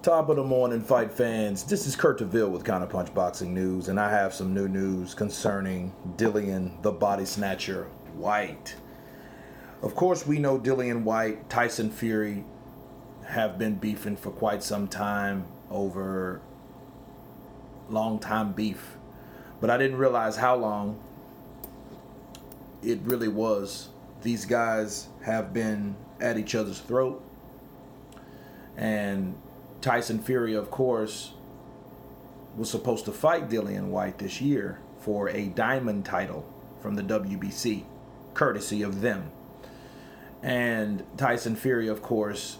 Top of the morning, fight fans. This is Kurt DeVille with Counterpunch Boxing News, and I have some new news concerning Dillian the Body Snatcher Whyte. Of course, we know Dillian Whyte, Tyson Fury have been beefing for quite some time over long time beef, but I didn't realize how long it really was. These guys have been at each other's throat, and Tyson Fury, of course, was supposed to fight Dillian Whyte this year for a diamond title from the WBC, courtesy of them. And Tyson Fury, of course,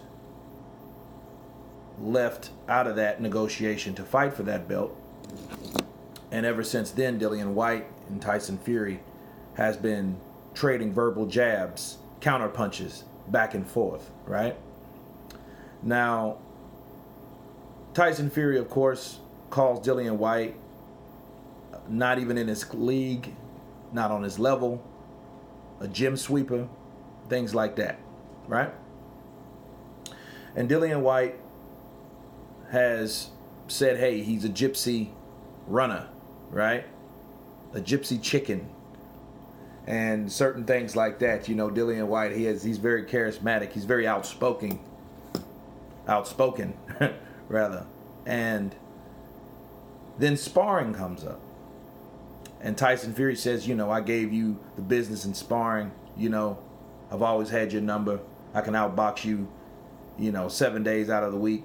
left out of that negotiation to fight for that belt. And ever since then, Dillian Whyte and Tyson Fury has been trading verbal jabs, counterpunches, back and forth, right? Now, Tyson Fury, of course, calls Dillian Whyte not even in his league, not on his level, a gym sweeper, things like that, right? And Dillian Whyte has said, hey, he's a gypsy runner, right? A gypsy chicken, and certain things like that. You know, Dillian Whyte, he's very charismatic. He's very outspoken, rather. And then Sparring comes up, and Tyson Fury says, you know, I gave you the business in Sparring. You know, I've always had your number. I can outbox you, 7 days out of the week.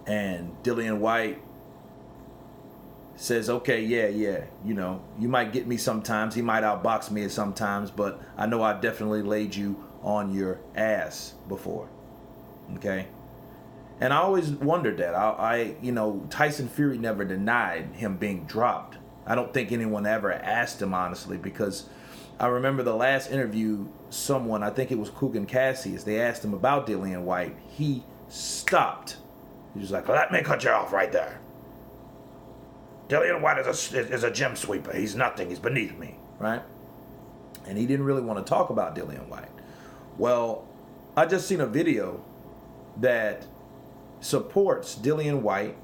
And Dillian Whyte says, okay, yeah, you might get me sometimes. He might outbox me sometimes, but I know I definitely laid you on your ass before. Okay? And I always wondered that. Tyson Fury never denied him being dropped. I don't think anyone ever asked him, honestly, because I remember the last interview, someone, I think it was Kugan Cassius, they asked him about Dillian Whyte. He stopped. He was like, let me cut you off right there. Dillian Whyte is a gym sweeper. He's nothing. He's beneath me, right? And he didn't really want to talk about Dillian Whyte. Well, I just seen a video that supports Dillian Whyte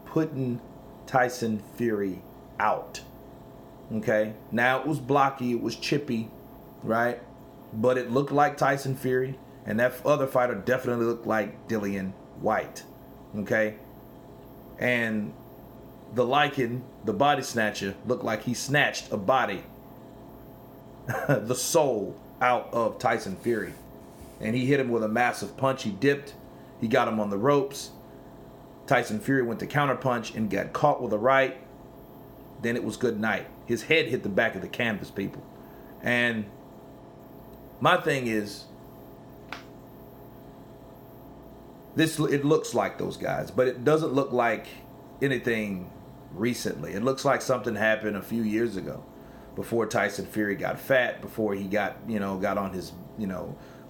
putting Tyson Fury out. Okay? Now, it was blocky, it was chippy, right? But it looked like Tyson Fury, and that other fighter definitely looked like Dillian Whyte. Okay? And the Lycan, the body snatcher, looked like he snatched a body, the soul, out of Tyson Fury. And he hit him with a massive punch. He dipped. He got him on the ropes. Tyson Fury went to counterpunch and got caught with a right. Then it was good night. His head hit the back of the canvas, people. And my thing is, it looks like those guys, but it doesn't look like anything recently. It looks like something happened a few years ago, before Tyson Fury got fat, before he got on his,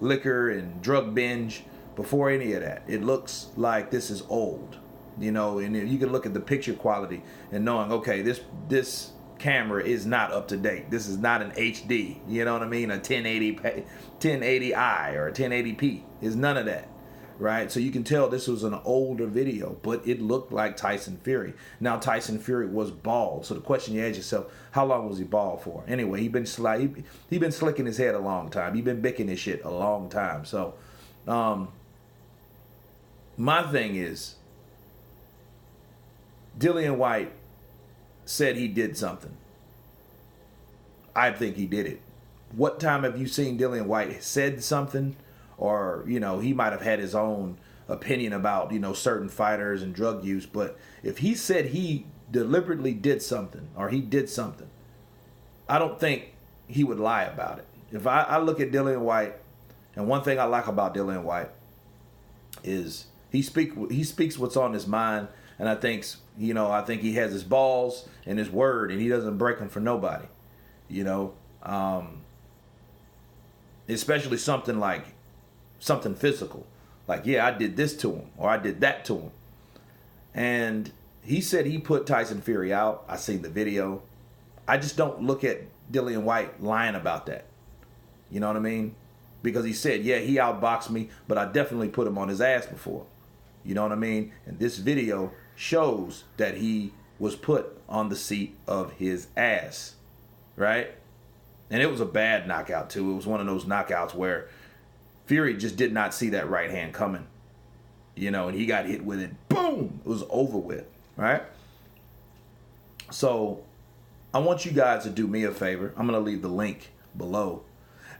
liquor and drug binge. Before any of that, it looks like this is old, and you can look at the picture quality and knowing, okay, this camera is not up to date. This is not an HD, you know what I mean? A 1080i or a 1080p is none of that, right? So you can tell this was an older video, but it looked like Tyson Fury. Now, Tyson Fury was bald, so the question you ask yourself, how long was he bald for? Anyway, he been slicking his head a long time. He been bicking his shit a long time. So, my thing is, Dillian Whyte said he did something. I think he did it. What time have you seen Dillian Whyte said something? Or, he might have had his own opinion about, certain fighters and drug use. But if he said he deliberately did something, or he did something, I don't think he would lie about it. If I look at Dillian Whyte, and one thing I like about Dillian Whyte is he speaks what's on his mind, and I think he has his balls and his word, and he doesn't break them for nobody. Especially something physical, like, yeah, I did this to him, or I did that to him. And he said he put Tyson Fury out. I seen the video. I just don't look at Dillian Whyte lying about that. You know what I mean? Because he said, yeah, he outboxed me, but I definitely put him on his ass before. You know what I mean? And this video shows that he was put on the seat of his ass, right? And it was a bad knockout too. It was one of those knockouts where Fury just did not see that right hand coming, you know, and he got hit with it. Boom! It was over with, right? So I want you guys to do me a favor. I'm going to leave the link below.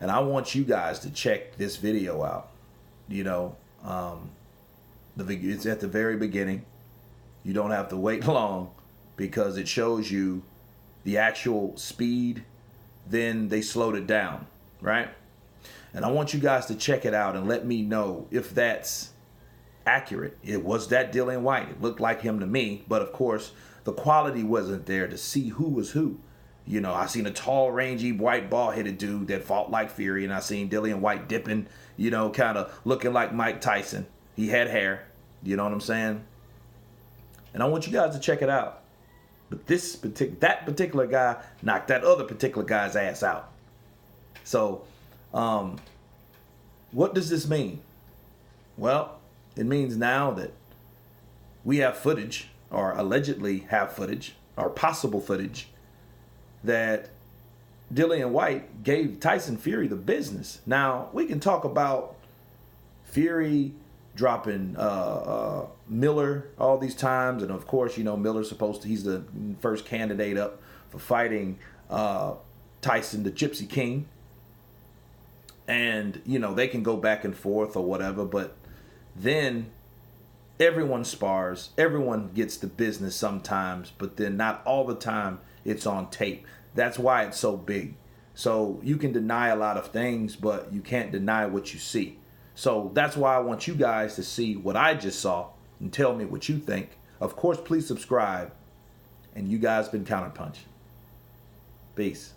And I want you guys to check this video out. You know, it's at the very beginning. You don't have to wait long because it shows you the actual speed. Then they slowed it down, right? And I want you guys to check it out and let me know if that's accurate. It was that Dillian Whyte. It looked like him to me, but of course the quality wasn't there to see who was who. You know, I seen a tall, rangy, white, bald-headed dude that fought like Fury, and I seen Dillian Whyte dipping, you know, kind of looking like Mike Tyson. He had hair, you know what I'm saying? And I want you guys to check it out. But that particular guy knocked that other particular guy's ass out. So, what does this mean? Well, it means now that we have footage, or allegedly have footage, or possible footage, that Dillian Whyte gave Tyson Fury the business. Now, we can talk about Fury dropping Miller all these times, and of course, you know, Miller's he's the first candidate up for fighting Tyson, the Gypsy King. And, you know, they can go back and forth or whatever, but then everyone spars, everyone gets the business sometimes, but then not all the time it's on tape. That's why it's so big. So you can deny a lot of things, but you can't deny what you see. So that's why I want you guys to see what I just saw and tell me what you think. Of course, please subscribe. And you guys been Counterpunch. Peace.